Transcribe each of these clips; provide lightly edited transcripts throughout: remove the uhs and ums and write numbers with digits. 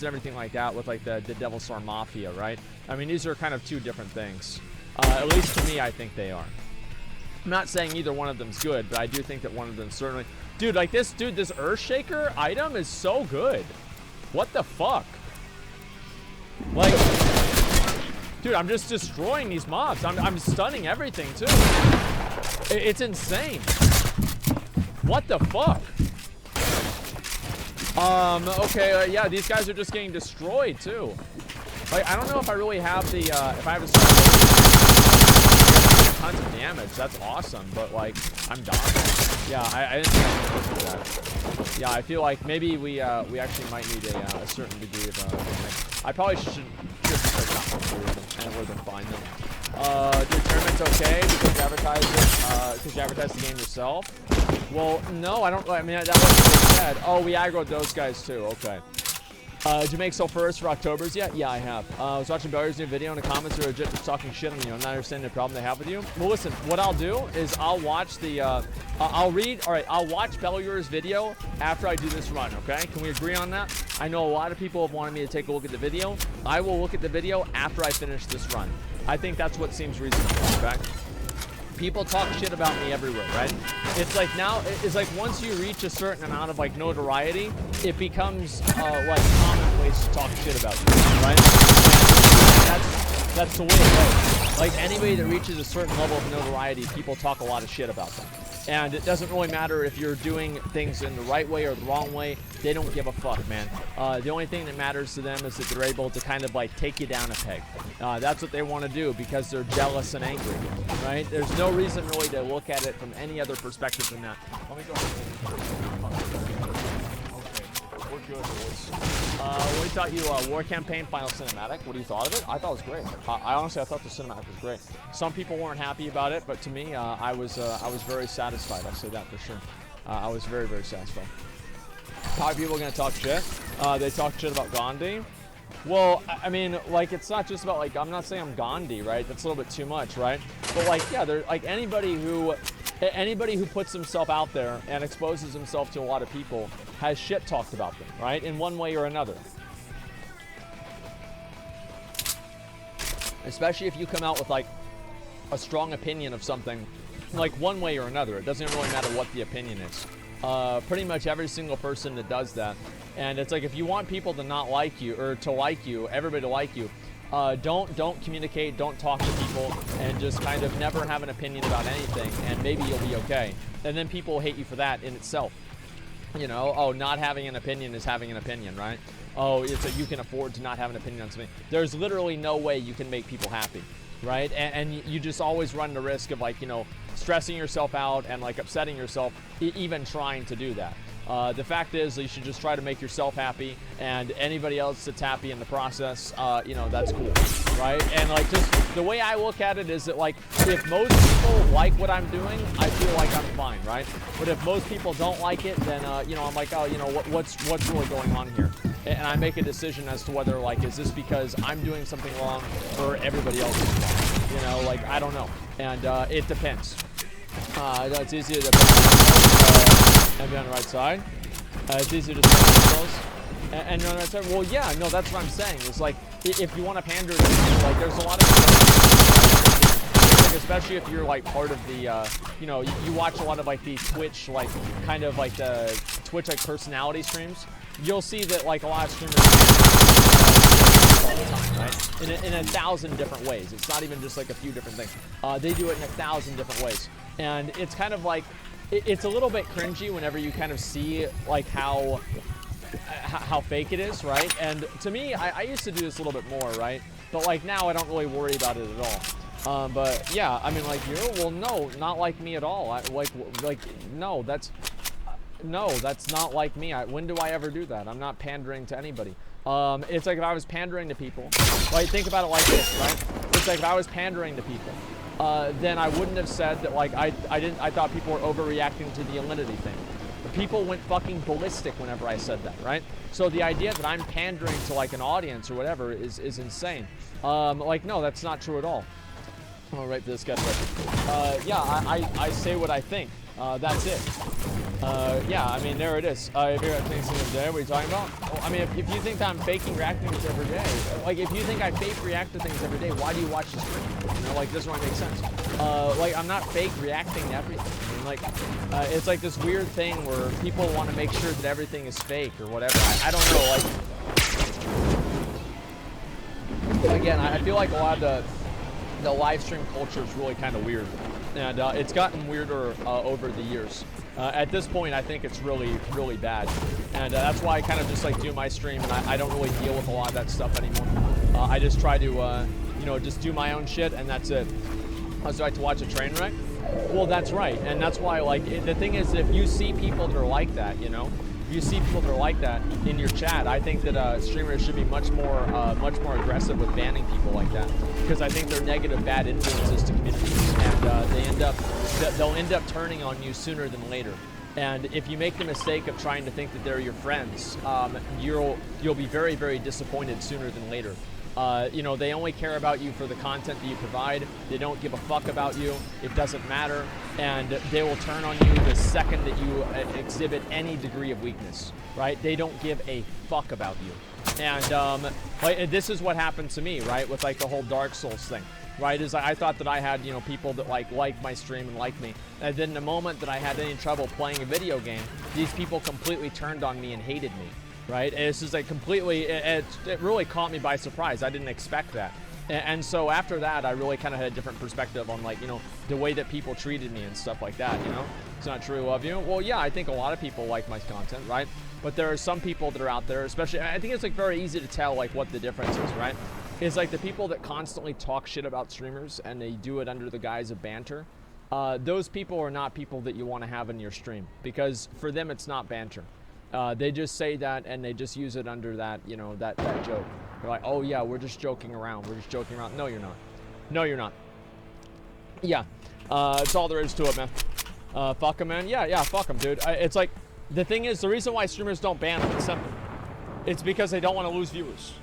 and everything like that with like the Devil Star Mafia, right? I mean, these are kind of two different things. At least to me, I think they are. I'm not saying either one of them's good, but I do think that one of them certainly... Dude, like this Earthshaker item is so good. What the fuck? Like, dude, I'm just destroying these mobs. I'm stunning everything, too. It's insane. What the fuck? Okay, yeah, these guys are just getting destroyed, too. Like, I don't know if I really have the, if I have a tons of damage. That's awesome, but, like, I'm dying. Yeah, I didn't think I could do that. Yeah, I feel like maybe we actually might need a certain degree of, I probably should just not do it, and it would have been fine, though. Your tournament's okay because you advertise the game yourself? Well, no, I don't. I mean, that wasn't what I said. Oh, we aggroed those guys too. Okay. Did you make so first for October's yet? Yeah, I have. I was watching Belly's new video in the comments. They were just talking shit on you. I'm not understanding the problem they have with you. Well, listen. What I'll do is I'll watch the. I'll read. All right. I'll watch Belly's video after I do this run. Okay. Can we agree on that? I know a lot of people have wanted me to take a look at the video. I will look at the video after I finish this run. I think that's what seems reasonable. Okay. People talk shit about me everywhere, right? It's like now, it's like once you reach a certain amount of like notoriety, it becomes like commonplace to talk shit about you, right? And that's the way it goes. Like anybody that reaches a certain level of notoriety, people talk a lot of shit about them. And it doesn't really matter if you're doing things in the right way or the wrong way. They don't give a fuck, man. The only thing that matters to them is that they're able to kind of like take you down a peg. That's what they want to do because they're jealous and angry, right? There's no reason really to look at it from any other perspective than that. Let me go ahead. Okay, we're good, boys. What we thought you, War Campaign Final Cinematic, what do you thought of it? I thought it was great. I honestly thought the cinematic was great. Some people weren't happy about it, but to me, I was very satisfied. I'll say that for sure. I was very, very satisfied. How are people going to talk shit? They talk shit about Gandhi. Well, I mean, like, it's not just about, like, I'm not saying I'm Gandhi, right? That's a little bit too much, right? But, like, yeah, they're, like, anybody who puts himself out there and exposes himself to a lot of people has shit talked about them, right? In one way or another. Especially if you come out with, like, a strong opinion of something, like, one way or another. It doesn't really matter what the opinion is. Pretty much every single person that does that. And it's like, if you want people to not like you, or to like you, everybody to like you, don't communicate, don't talk to people, and just kind of never have an opinion about anything, and maybe you'll be okay. And then people will hate you for that in itself. You know, oh, not having an opinion is having an opinion, right? Oh, it's like you can afford to not have an opinion on something. There's literally no way you can make people happy, right? And you just always run the risk of, like, you know, stressing yourself out and, like, upsetting yourself, even trying to do that. The fact is, you should just try to make yourself happy, and anybody else that's happy in the process, you know, that's cool, right? And, like, just the way I look at it is that, like, if most people like what I'm doing, I feel like I'm fine, right? But if most people don't like it, then, you know, I'm like, oh, you know, what's really going on here? And I make a decision as to whether, like, is this because I'm doing something wrong or everybody else is wrong? You know, like, I don't know. And it depends. It's easier to and be on the right side. It's easier to say themselves and on the right side. Well, yeah, no, that's what I'm saying. It's like, if you want to pander to people, like, there's a lot of, like, especially if you're, like, part of the, you know, you watch a lot of, like, the Twitch, like, kind of like the Twitch, like, personality streams. You'll see that, like, a lot of streamers all the time, right? In 1,000 different ways. It's not even just, like, a few different things. They do it in 1,000 different ways. And it's kind of like, it's a little bit cringy whenever you kind of see, like, how fake it is, right? And to me, I used to do this a little bit more, right? But, like, now I don't really worry about it at all. But yeah, I mean, like, well, no, not like me at all. No, that's not like me. When do I ever do that? I'm not pandering to anybody. It's like if I was pandering to people, like, think about it like this, right? It's like if I was pandering to people, then I wouldn't have said that, like, I thought people were overreacting to the Alinity thing. The people went fucking ballistic whenever I said that, right? So the idea that I'm pandering to, like, an audience or whatever is insane. Like, no, that's not true at all. I'm gonna write this guy. Yeah, I say what I think. That's it. Yeah, I mean, there it is. If you're at things in the day, what are you talking about? Well, I mean, if you think that I'm faking reacting to things every day, like, if you think I fake react to things every day, why do you watch the stream? You know, like, this doesn't really make sense. Like, I'm not fake reacting to everything. I mean, like, it's like this weird thing where people want to make sure that everything is fake or whatever. I don't know, like, again, I feel like a lot of the live stream culture is really kind of weird. And it's gotten weirder over the years. At this point, I think it's really, really bad. And that's why I kind of just like do my stream, and I don't really deal with a lot of that stuff anymore. I just try to, you know, just do my own shit, and that's it. So I like to watch a train wreck? Well, that's right. And that's why, like, the thing is, if you see people that are like that, you know, if you see people that are like that in your chat, I think that streamers should be much more aggressive with banning people like that, because I think they're negative, bad influences to communities, and they'll end up turning on you sooner than later. And if you make the mistake of trying to think that they're your friends, you'll be very, very disappointed sooner than later. You know, they only care about you for the content that you provide. They don't give a fuck about you. It doesn't matter. And they will turn on you the second that you exhibit any degree of weakness, right? They don't give a fuck about you. And like, this is what happened to me, right? With like the whole Dark Souls thing, right? Is I thought that I had, you know, people that like my stream and like me. And then the moment that I had any trouble playing a video game, these people completely turned on me and hated me. Right? And it's just like completely, it really caught me by surprise. I didn't expect that. And so after that, I really kind of had a different perspective on, like, you know, the way that people treated me and stuff like that, you know? It's not true of you. Well, yeah, I think a lot of people like my content, right? But there are some people that are out there, especially, I think it's like very easy to tell like what the difference is, right? It's like the people that constantly talk shit about streamers and they do it under the guise of banter. Those people are not people that you want to have in your stream, because for them, it's not banter. They just say that and they just use it under that, you know, that joke. They're like, oh yeah, we're just joking around. We're just joking around. No, you're not. No, you're not. Yeah. That's all there is to it, man. Fuck them, man. Yeah, fuck them, dude. It's like, the thing is, the reason why streamers don't ban them, it's simple. It's because they don't want to lose viewers.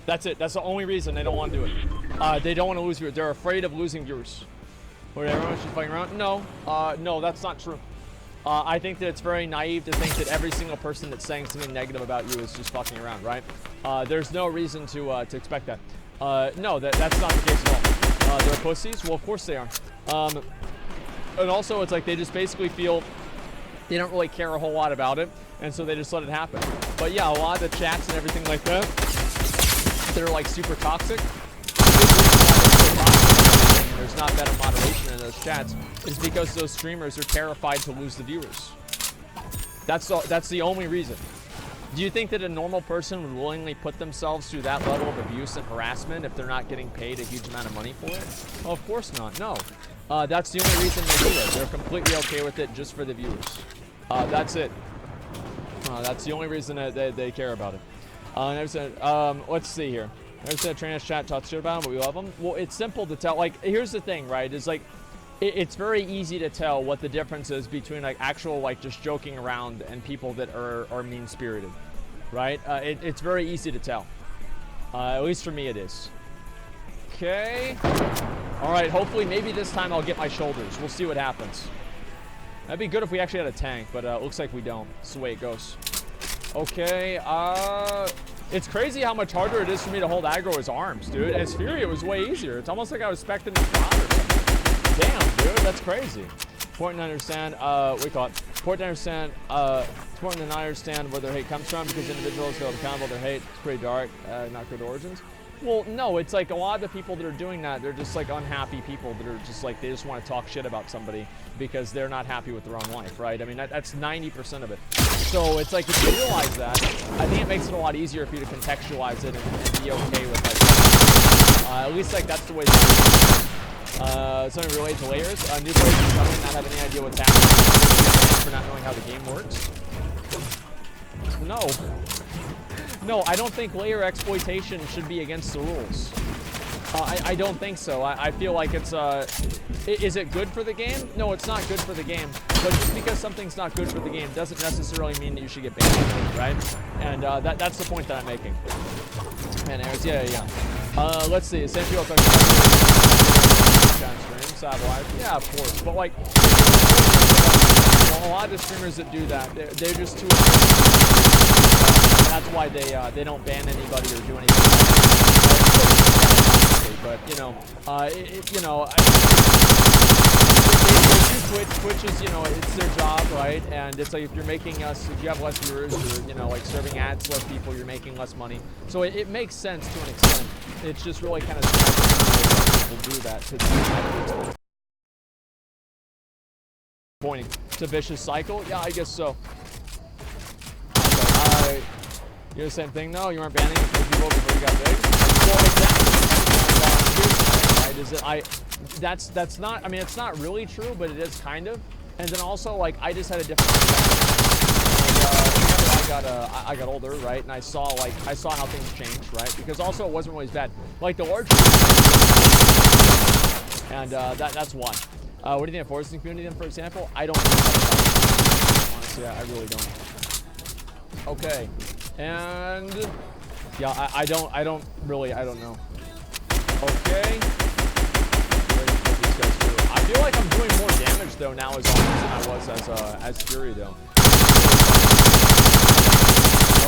That's it. That's the only reason they don't want to do it. They don't want to lose viewers. They're afraid of losing viewers. Where everyone's just fucking around? No. No, that's not true. I think that it's very naive to think that every single person that's saying something negative about you is just fucking around, right? There's no reason to expect that. No, that's not the case at all. They're pussies? Well, of course they are. And also, it's like they just basically feel they don't really care a whole lot about it, and so they just let it happen. But yeah, a lot of the chats and everything like that, they're like super toxic. There's not better moderation in those chats is because those streamers are terrified to lose the viewers. That's the only reason. Do you think that a normal person would willingly put themselves through that level of abuse and harassment if they're not getting paid a huge amount of money for it? Well, of course not. No. That's the only reason they do it. They're completely okay with it just for the viewers. That's it. That's the only reason that they care about it. Let's see here. There's a trainers chat talks shit about them, but we love them. Well, it's simple to tell. Like, here's the thing, right? Is like, it's very easy to tell what the difference is between like actual like just joking around and people that are mean-spirited, right? It's very easy to tell. At least for me, it is. Okay. All right. Hopefully, maybe this time I'll get my shoulders. We'll see what happens. That'd be good if we actually had a tank, but looks like we don't. That's the way it goes. Okay. It's crazy how much harder it is for me to hold aggro as arms, dude. As Fury, it was way easier. It's almost like I was expecting to fly or something. Damn, dude, that's crazy. Important to understand, important to understand, important to not understand where their hate comes from, because individuals feel accountable their hate. It's pretty dark, not good origins. Well, no, it's like a lot of the people that are doing that, they're just like unhappy people that are just like, they just want to talk shit about somebody because they're not happy with their own life, right? I mean, that's 90% of it. So it's like, if you realize that, I think it makes it a lot easier for you to contextualize it and be okay with like, at least like that's the way something related to layers. New players can come in and not have any idea what's happening for not knowing how the game works. No. No, I don't think layer exploitation should be against the rules. I don't think so. I feel like it's, is it good for the game? No, it's not good for the game. But just because something's not good for the game doesn't necessarily mean that you should get banned, right? And that's the point that I'm making. And yeah. Let's see. Same people talking about yeah, of course. But like, a lot of the streamers that do that, they're just too. That's why they don't ban anybody or do anything. But you know, Twitch is, you know, it's their job, right? And it's like if you're making us, if you have less viewers, you're, you know, like serving ads to less people, you're making less money. So it makes sense to an extent. It's just really kind of sad that people do that to pointing. It's a vicious cycle. Yeah, I guess so. Okay, you're the same thing though. You weren't banning people before you got big. Well, exactly. Right? Is it that's not, I mean, it's not really true, but it is kind of. And then also, like, I just had a different I got older, right? And I saw how things changed, right? Because also it wasn't always bad. Like the large, and that's why. What do you think of Fortnite community then, for example? I don't know. Honestly, I really don't. Okay. And yeah, I don't know. Okay. I feel like I'm doing more damage though now as often than I was as Fury though.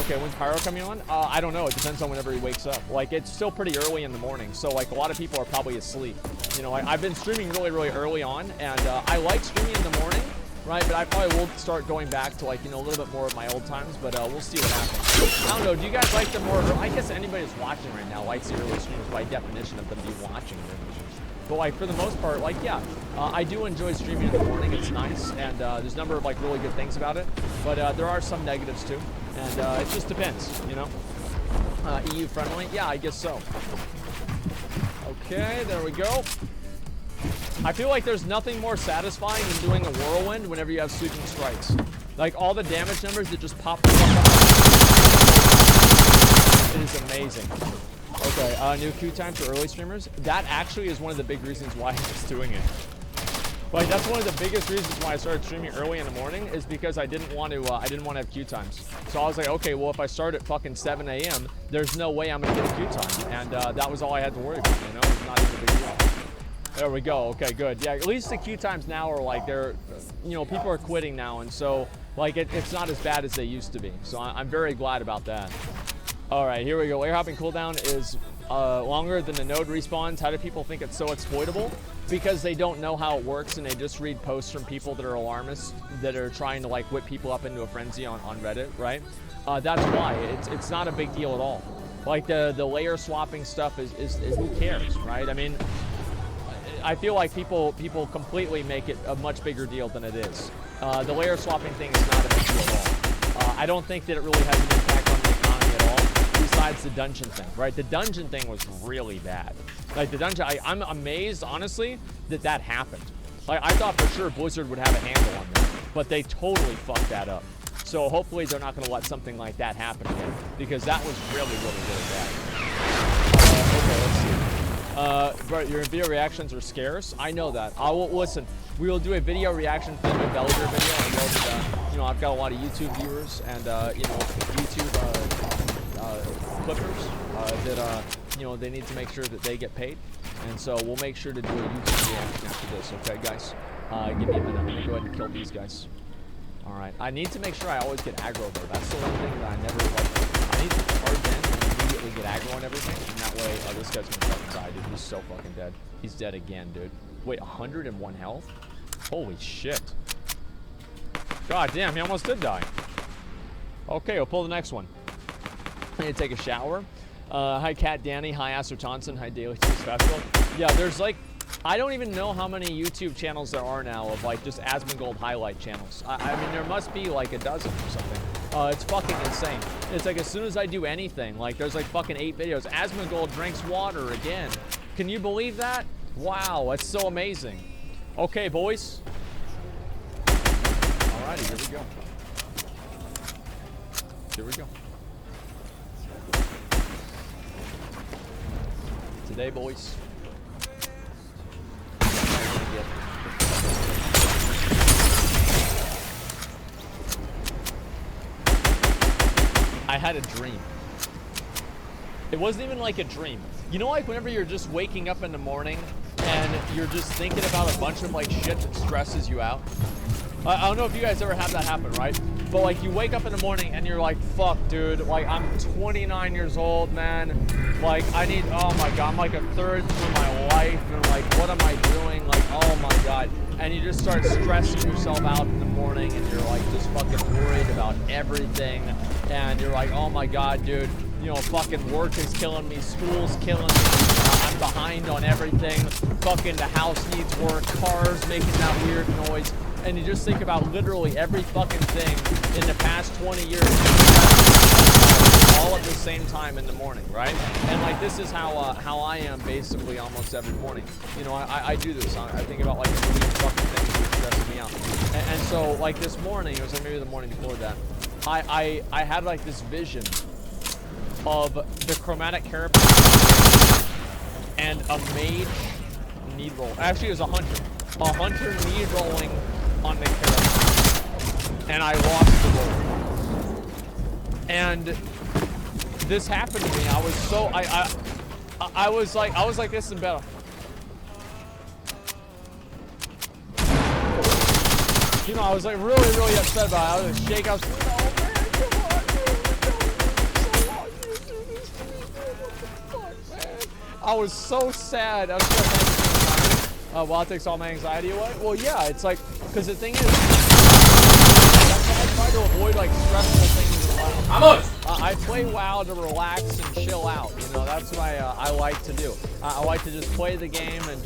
Okay, when's Pyro coming on? I don't know. It depends on whenever he wakes up. Like, it's still pretty early in the morning, so like a lot of people are probably asleep. You know, I've been streaming really early on, and I like streaming in the morning, right? But I probably will start going back to, like, you know, a little bit more of my old times, but we'll see what happens. I don't know. Do you guys like the more? I guess anybody who's watching right now likes the early streams by definition of them be watching early streams. But like for the most part, like yeah, I do enjoy streaming in the morning. It's nice, and there's a number of like really good things about it. But there are some negatives too, and it just depends, you know. EU friendly, yeah, I guess so. Okay, there we go. I feel like there's nothing more satisfying than doing a whirlwind whenever you have sweeping strikes. Like all the damage numbers that just pop the fuck up. It is amazing. Okay, new queue time for early streamers. That actually is one of the big reasons why I was doing it. Like that's one of the biggest reasons why I started streaming early in the morning is because I didn't want to have queue times. So I was like, okay, well if I start at fucking 7 a.m., there's no way I'm gonna get a queue time, and that was all I had to worry about. You know, it's not even a big deal. There we go. Okay, good. Yeah, at least the queue times now are like they're, you know, people are quitting now, and so like it's not as bad as they used to be. So I'm very glad about that. All right, here we go. Air hopping cooldown is longer than the node respawns. How do people think it's so exploitable? Because they don't know how it works, and they just read posts from people that are alarmists that are trying to like whip people up into a frenzy on Reddit, right? That's why it's not a big deal at all. Like the layer swapping stuff is who cares, right? I mean, I feel like people completely make it a much bigger deal than it is. The layer swapping thing is not a big deal at all. I don't think that it really has an impact on the economy at all. Besides the dungeon thing, right? The dungeon thing was really bad. Like the dungeon, I'm amazed, honestly, that happened. Like I thought for sure Blizzard would have a handle on that, but they totally fucked that up. So hopefully they're not going to let something like that happen again, because that was really bad. Okay, let's see. But your video reactions are scarce. I know that. I will listen. We will do a video reaction for the Belliger video. I know that you know, I've got a lot of YouTube viewers and you know, YouTube clippers that you know, they need to make sure that they get paid, and so we'll make sure to do a YouTube reaction after this. Okay, guys, give me a minute. I'm gonna go ahead and kill these guys. All right, I need to make sure I always get aggro though. That's the one thing that I never like. I need to charge in and immediately get aggro on everything, and that way this guy's gonna fucking die, dude. He's so fucking dead. He's dead again, dude. Wait, 101 health? Holy shit. God damn, he almost did die. Okay, we'll pull the next one. I need to take a shower. Hi, Cat Danny. Hi, Asser Johnson. Hi, Daily Two Special. Yeah, there's like, I don't even know how many YouTube channels there are now of like just Asmongold highlight channels. I mean, there must be like a dozen or something. It's fucking insane. It's like as soon as I do anything, like there's like fucking 8 videos. Asmongold drinks water again. Can you believe that? Wow, that's so amazing. Okay, boys. Alrighty, here we go. Here we go. Today, boys. I had a dream. It wasn't even like a dream. You know, like whenever you're just waking up in the morning and you're just thinking about a bunch of like shit that stresses you out. I don't know if you guys ever have that happen, right? But like you wake up in the morning and you're like, fuck, dude, like I'm 29 years old, man. Like I need, oh my God, I'm like a third through my life, and like, what am I doing? Like, oh my God. And you just start stressing yourself out in the morning, and you're like just fucking worried about everything. And you're like, oh my God, dude, you know, fucking work is killing me, school's killing me, I'm behind on everything. Fucking the house needs work, cars making that weird noise. And you just think about literally every fucking thing in the past 20 years all at the same time in the morning, right? And like this is how I am basically almost every morning. You know, I do this. I think about like a million fucking things that stress me out. And so like this morning, it was like maybe the morning before that, I had like this vision of the chromatic carapace and a mage need roll. Actually, it was a hunter need rolling on the carapace, and I lost the roll. And this happened to me. I was so I was like this in bed. You know, I was like really upset about it. I was like shake. I was like, oh man, come on, dude, so long. I was so sad. I was so sad. Well, it takes all my anxiety away. Well, yeah, it's like, because the thing is, that's why I try to avoid like stressful things in WoW. Vamos! I play WoW to relax and chill out. You know, that's what I like to do. I like to just play the game and just